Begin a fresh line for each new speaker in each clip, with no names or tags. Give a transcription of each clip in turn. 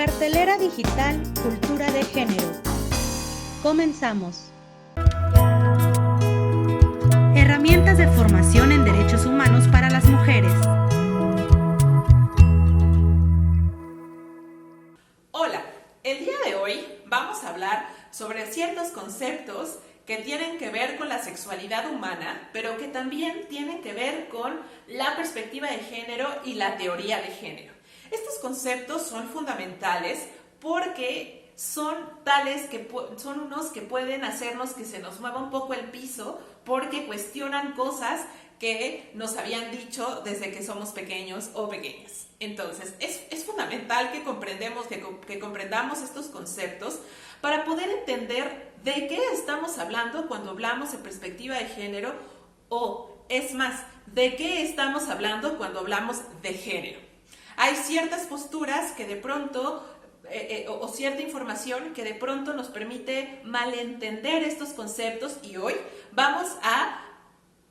Cartelera digital Cultura de Género. Comenzamos. Herramientas de formación en derechos humanos para las mujeres.
Hola, el día de hoy vamos a hablar sobre ciertos conceptos que tienen que ver con la sexualidad humana, pero que también tienen que ver con la perspectiva de género y la teoría de género. Estos conceptos son fundamentales porque son tales que son unos que pueden hacernos que se nos mueva un poco el piso porque cuestionan cosas que nos habían dicho desde que somos pequeños o pequeñas. Entonces, es fundamental que comprendamos estos conceptos para poder entender de qué estamos hablando cuando hablamos de perspectiva de género o, es más, de qué estamos hablando cuando hablamos de género. Hay ciertas posturas que de pronto, o cierta información que de pronto nos permite malentender estos conceptos y hoy vamos a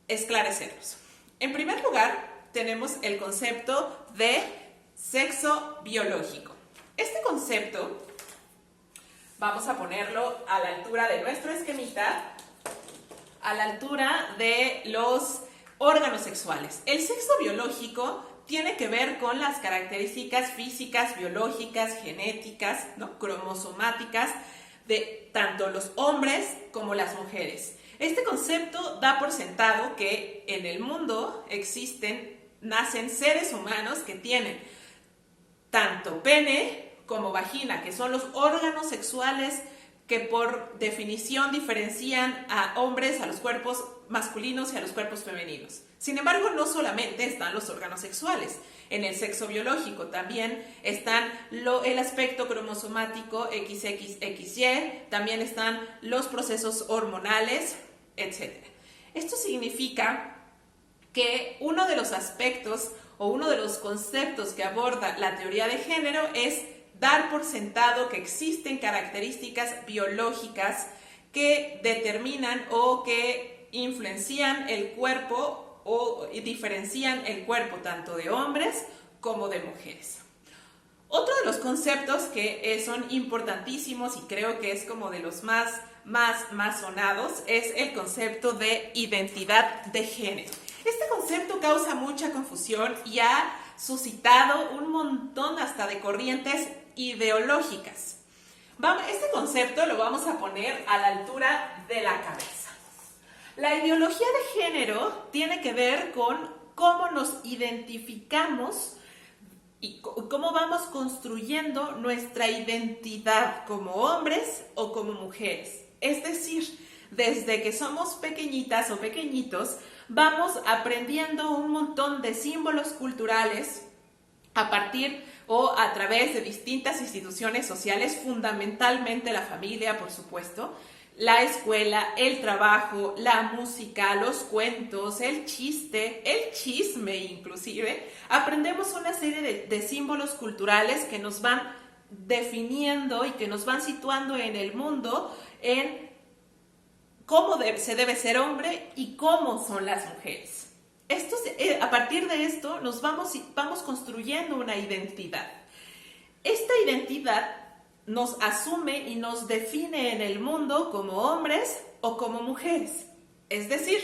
esclarecerlos. En primer lugar, tenemos el concepto de sexo biológico. Este concepto, vamos a ponerlo a la altura de nuestro esquemita, a la altura de los órganos sexuales. El sexo biológico tiene que ver con las características físicas, biológicas, genéticas, ¿no? Cromosomáticas de tanto los hombres como las mujeres. Este concepto da por sentado que en el mundo nacen seres humanos que tienen tanto pene como vagina, que son los órganos sexuales que por definición diferencian a hombres, a los cuerpos masculinos y a los cuerpos femeninos. Sin embargo, no solamente están los órganos sexuales. En el sexo biológico también están el aspecto cromosomático XXXY, también están los procesos hormonales, etc. Esto significa que uno de los aspectos o uno de los conceptos que aborda la teoría de género es dar por sentado que existen características biológicas que determinan o que influencian el cuerpo o diferencian el cuerpo tanto de hombres como de mujeres. Otro de los conceptos que son importantísimos y creo que es como de los más sonados es el concepto de identidad de género. Este concepto causa mucha confusión y ha suscitado un montón hasta de corrientes ideológicas. Este concepto lo vamos a poner a la altura de la cabeza. La ideología de género tiene que ver con cómo nos identificamos y cómo vamos construyendo nuestra identidad como hombres o como mujeres. Es decir, desde que somos pequeñitas o pequeñitos, vamos aprendiendo un montón de símbolos culturales a partir o a través de distintas instituciones sociales, fundamentalmente la familia, por supuesto, la escuela, el trabajo, la música, los cuentos, el chiste, el chisme inclusive. Aprendemos una serie de símbolos culturales que nos van definiendo y que nos van situando en el mundo en cómo se debe ser hombre y cómo son las mujeres. A partir de esto nos vamos construyendo una identidad. Esta identidad nos asume y nos define en el mundo como hombres o como mujeres. Es decir,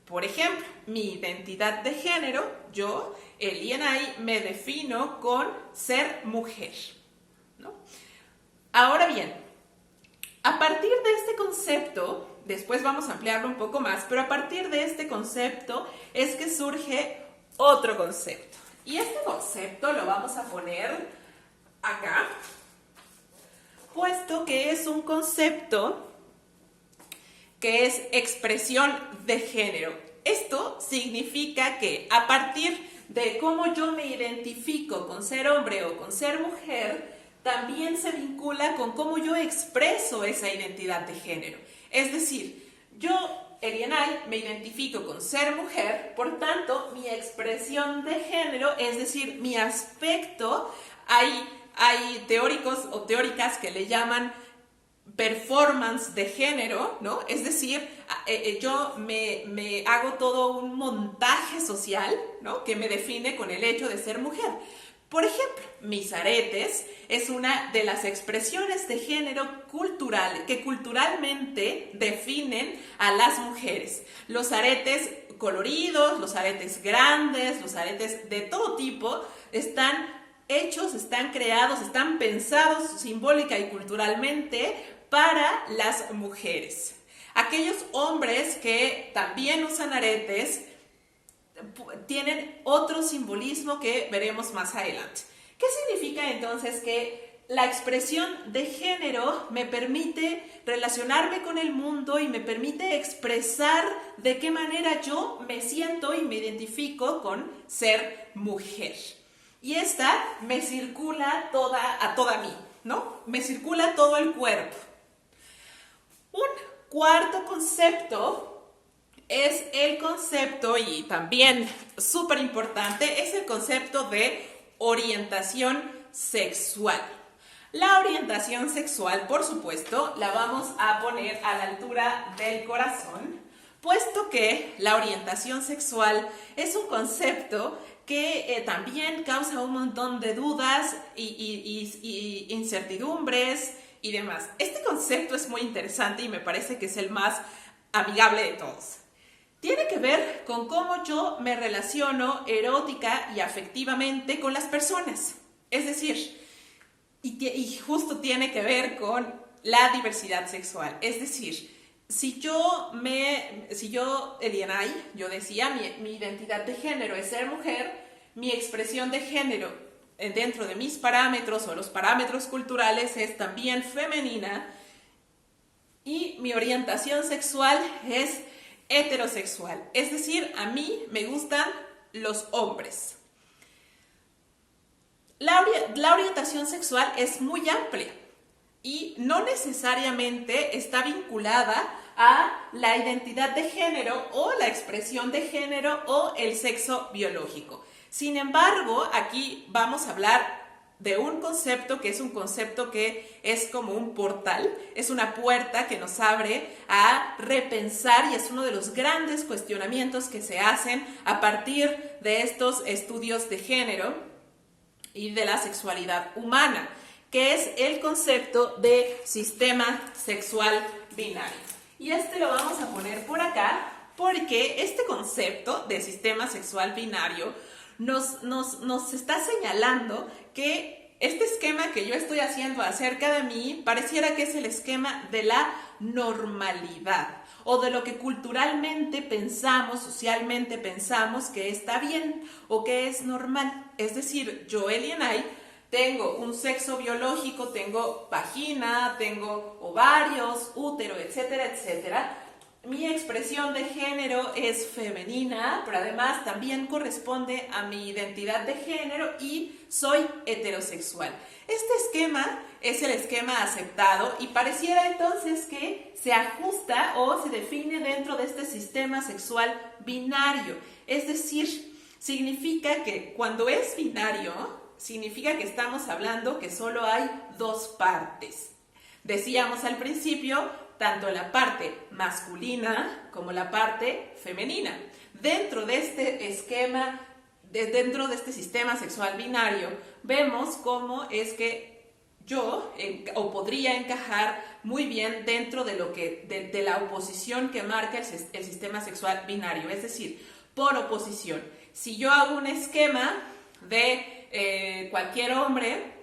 por ejemplo, mi identidad de género, yo, Elianay, me defino con ser mujer, ¿no? Ahora bien, a partir de este concepto, después vamos a ampliarlo un poco más, pero a partir de este concepto es que surge otro concepto. Y este concepto lo vamos a poner acá, puesto que es un concepto que es expresión de género. Esto significa que a partir de cómo yo me identifico con ser hombre o con ser mujer, también se vincula con cómo yo expreso esa identidad de género. Es decir, yo, Elianay, me identifico con ser mujer, por tanto, mi expresión de género, es decir, mi aspecto, hay teóricos o teóricas que le llaman performance de género, ¿no? Es decir, yo me hago todo un montaje social, ¿no? Que me define con el hecho de ser mujer. Por ejemplo, mis aretes es una de las expresiones de género que culturalmente definen a las mujeres. Los aretes coloridos, los aretes grandes, los aretes de todo tipo están hechos, están creados, están pensados simbólica y culturalmente para las mujeres. Aquellos hombres que también usan aretes tienen otro simbolismo que veremos más adelante. ¿Qué significa entonces que la expresión de género me permite relacionarme con el mundo y me permite expresar de qué manera yo me siento y me identifico con ser mujer? Y esta me circula a toda mí, ¿no? Me circula todo el cuerpo. Un cuarto concepto es el concepto, y también súper importante, es el concepto de orientación sexual. La orientación sexual, por supuesto, la vamos a poner a la altura del corazón, puesto que la orientación sexual es un concepto que también causa un montón de dudas y incertidumbres y demás. Este concepto es muy interesante y me parece que es el más amigable de todos. Tiene que ver con cómo yo me relaciono erótica y afectivamente con las personas. Es decir, y justo tiene que ver con la diversidad sexual. Es decir, si yo, Elianay, yo decía, mi identidad de género es ser mujer, mi expresión de género dentro de mis parámetros o los parámetros culturales es también femenina, y mi orientación sexual es heterosexual. Es decir, a mí me gustan los hombres. La orientación sexual es muy amplia y no necesariamente está vinculada a la identidad de género o la expresión de género o el sexo biológico. Sin embargo, aquí vamos a hablar de un concepto que es como un portal, es una puerta que nos abre a repensar, y es uno de los grandes cuestionamientos que se hacen a partir de estos estudios de género y de la sexualidad humana, que es el concepto de sistema sexual binario. Y lo vamos a poner por acá porque este concepto de sistema sexual binario nos está señalando que este esquema que yo estoy haciendo acerca de mí pareciera que es el esquema de la normalidad o de lo que culturalmente pensamos, socialmente pensamos que está bien o que es normal. Es decir, yo, Elianay, tengo un sexo biológico, tengo vagina, tengo ovarios, útero, etcétera, etcétera. Mi expresión de género es femenina, pero además también corresponde a mi identidad de género y soy heterosexual. Este esquema es el esquema aceptado y pareciera entonces que se ajusta o se define dentro de este sistema sexual binario. Es decir, significa que cuando es binario, significa que estamos hablando que solo hay dos partes. Decíamos al principio, tanto la parte masculina como la parte femenina. Dentro de este esquema, dentro de este sistema sexual binario, vemos cómo es que yo podría encajar muy bien dentro de de la oposición que marca el sistema sexual binario. Es decir, por oposición, si yo hago un esquema de cualquier hombre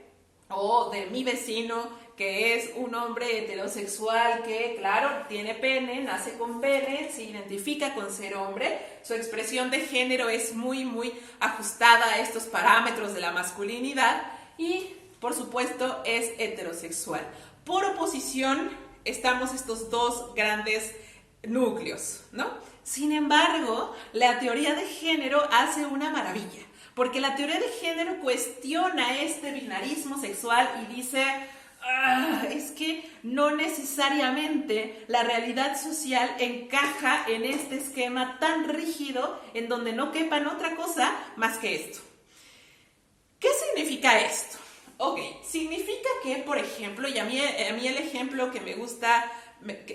o de mi vecino, que es un hombre heterosexual que, claro, tiene pene, nace con pene, se identifica con ser hombre, su expresión de género es muy, muy ajustada a estos parámetros de la masculinidad y, por supuesto, es heterosexual. Por oposición, estamos estos dos grandes núcleos, ¿no? Sin embargo, la teoría de género hace una maravilla, porque la teoría de género cuestiona este binarismo sexual y dice: es que no necesariamente la realidad social encaja en este esquema tan rígido en donde no quepan otra cosa más que esto. ¿Qué significa esto? Ok, significa que, por ejemplo, y a mí el ejemplo que me gusta,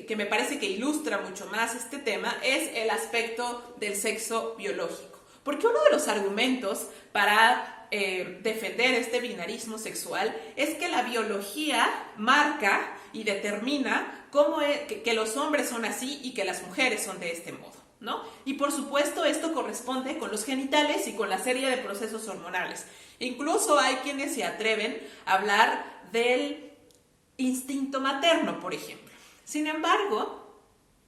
que me parece que ilustra mucho más este tema, es el aspecto del sexo biológico. Porque uno de los argumentos para defender este binarismo sexual es que la biología marca y determina cómo que los hombres son así y que las mujeres son de este modo, ¿no? Y por supuesto esto corresponde con los genitales y con la serie de procesos hormonales. Incluso hay quienes se atreven a hablar del instinto materno, por ejemplo. Sin embargo,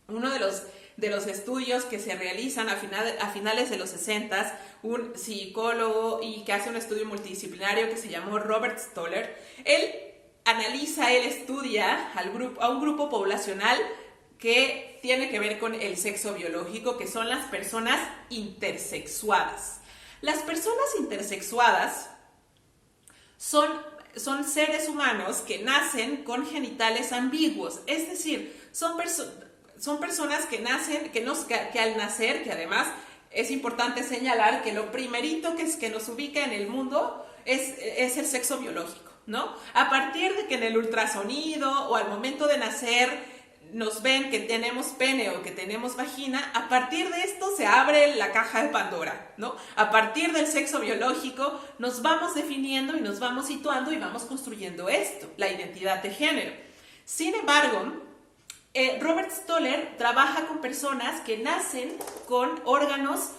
uno de los estudios que se realizan a finales de los 60, un psicólogo y que hace un estudio multidisciplinario que se llamó Robert Stoller, él estudia a un grupo poblacional que tiene que ver con el sexo biológico, que son las personas intersexuadas. Las personas intersexuadas son seres humanos que nacen con genitales ambiguos, es decir, son personas que al nacer, que además es importante señalar que lo primerito que nos ubica en el mundo es el sexo biológico, ¿no? A partir de que en el ultrasonido o al momento de nacer nos ven que tenemos pene o que tenemos vagina, a partir de esto se abre la caja de Pandora, ¿no? A partir del sexo biológico nos vamos definiendo y nos vamos situando y vamos construyendo esto, la identidad de género. Sin embargo, Robert Stoller trabaja con personas que nacen con órganos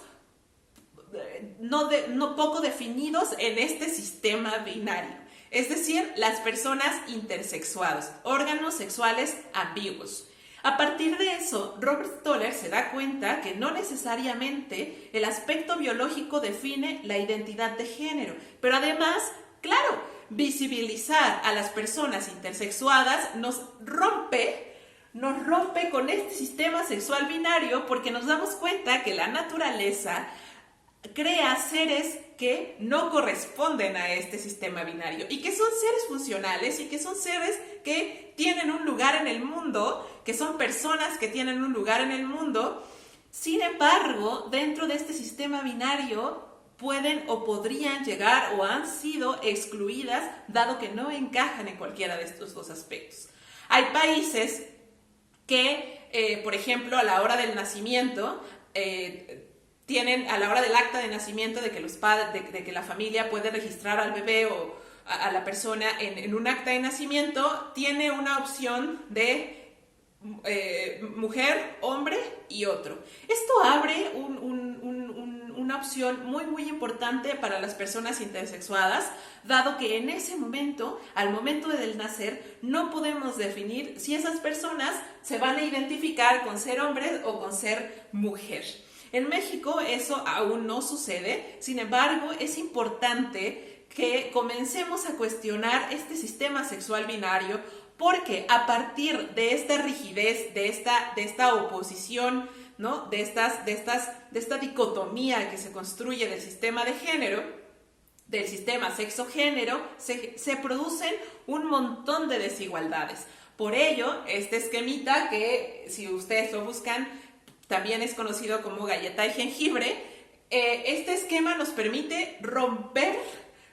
no poco definidos en este sistema binario. Es decir, las personas intersexuadas, órganos sexuales ambiguos. A partir de eso, Robert Stoller se da cuenta que no necesariamente el aspecto biológico define la identidad de género, pero además, claro, visibilizar a las personas intersexuadas nos rompe con este sistema sexual binario porque nos damos cuenta que la naturaleza crea seres que no corresponden a este sistema binario y que son seres funcionales y que son seres que tienen un lugar en el mundo, que son personas que tienen un lugar en el mundo. Sin embargo, dentro de este sistema binario pueden o podrían llegar o han sido excluidas dado que no encajan en cualquiera de estos dos aspectos. Hay países que, por ejemplo, a la hora del nacimiento, tienen a la hora del acta de nacimiento de que los padres, de que la familia puede registrar al bebé o a la persona en un acta de nacimiento, tiene una opción de mujer, hombre y otro. Esto abre una opción muy muy importante para las personas intersexuadas, dado que en ese momento, al momento del nacer, no podemos definir si esas personas se van a identificar con ser hombre o con ser mujer. En México eso aún no sucede, sin embargo es importante que comencemos a cuestionar este sistema sexual binario porque a partir de esta rigidez, de esta oposición, ¿no? de esta dicotomía que se construye del sistema de género, del sistema sexo-género, se producen un montón de desigualdades. Por ello, este esquemita que si ustedes lo buscan, también es conocido como galleta de jengibre, este esquema nos permite romper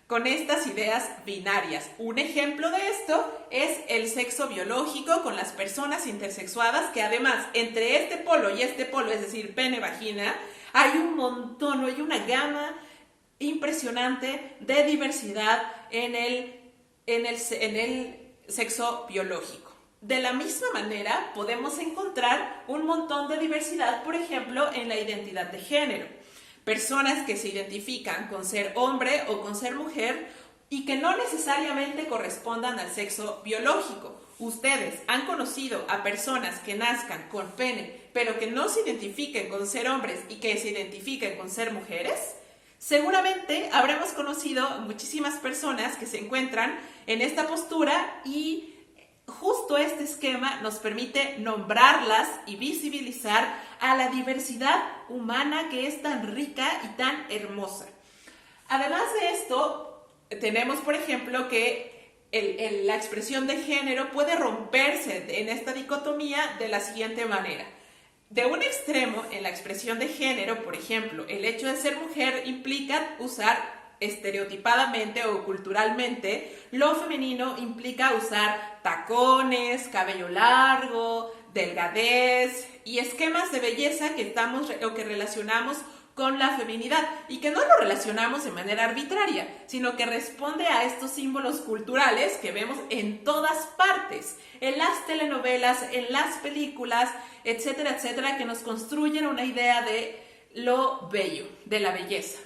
con estas ideas binarias. Un ejemplo de esto es el sexo biológico con las personas intersexuadas, que además entre este polo y este polo, es decir, pene-vagina, hay un montón, hay una gama impresionante de diversidad en el sexo biológico. De la misma manera, podemos encontrar un montón de diversidad, por ejemplo, en la identidad de género. Personas que se identifican con ser hombre o con ser mujer y que no necesariamente correspondan al sexo biológico. Ustedes han conocido a personas que nazcan con pene, pero que no se identifiquen con ser hombres y que se identifiquen con ser mujeres. Seguramente habremos conocido muchísimas personas que se encuentran en esta postura y justo este esquema nos permite nombrarlas y visibilizar a la diversidad humana que es tan rica y tan hermosa. Además de esto, tenemos, por ejemplo, que la expresión de género puede romperse en esta dicotomía de la siguiente manera. De un extremo, en la expresión de género, por ejemplo, el hecho de ser mujer implica usar estereotipadamente o culturalmente, lo femenino implica usar tacones, cabello largo, delgadez y esquemas de belleza que relacionamos con la feminidad y que no lo relacionamos de manera arbitraria, sino que responde a estos símbolos culturales que vemos en todas partes, en las telenovelas, en las películas, etcétera, etcétera, que nos construyen una idea de lo bello, de la belleza.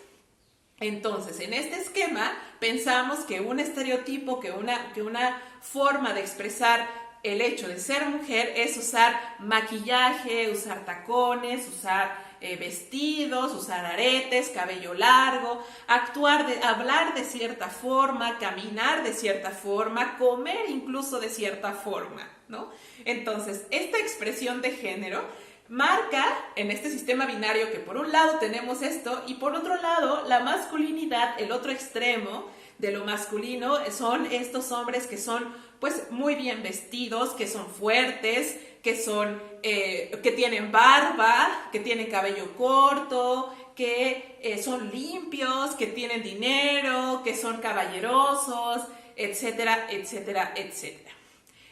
Entonces, en este esquema pensamos que un estereotipo, que una forma de expresar el hecho de ser mujer es usar maquillaje, usar tacones, usar vestidos, usar aretes, cabello largo, hablar de cierta forma, caminar de cierta forma, comer incluso de cierta forma, ¿no? Entonces, esta expresión de género marca en este sistema binario que por un lado tenemos esto y por otro lado la masculinidad, el otro extremo de lo masculino son estos hombres que son pues muy bien vestidos, que son fuertes, que tienen barba, que tienen cabello corto, que son limpios, que tienen dinero, que son caballerosos, etcétera, etcétera, etcétera.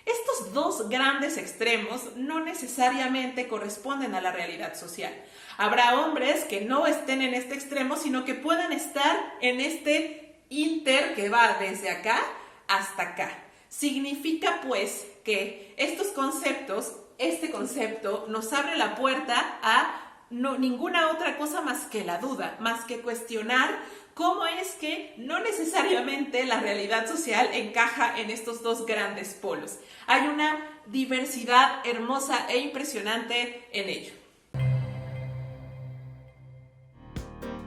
Estos dos grandes extremos no necesariamente corresponden a la realidad social. Habrá hombres que no estén en este extremo, sino que puedan estar en este inter que va desde acá hasta acá. Significa pues que estos conceptos, este concepto nos abre la puerta a ninguna otra cosa más que la duda, más que cuestionar cómo es que no necesariamente la realidad social encaja en estos dos grandes polos. Hay una diversidad hermosa e impresionante en ello.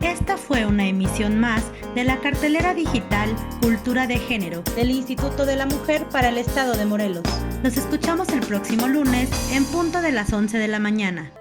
Esta fue una emisión más de la cartelera digital Cultura de Género
del Instituto de la Mujer para el Estado de Morelos.
Nos escuchamos el próximo lunes en punto de las 11 de la mañana.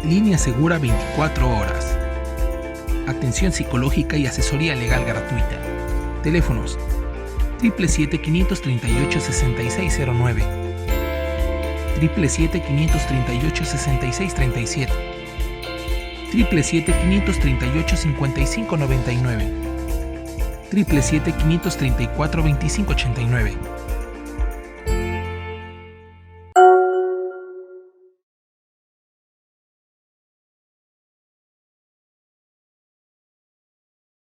Línea Segura 24 horas. Atención psicológica y asesoría legal gratuita. Teléfonos 777-538-6609, 777-538-6637, 777-538-5599, 777-534-2589.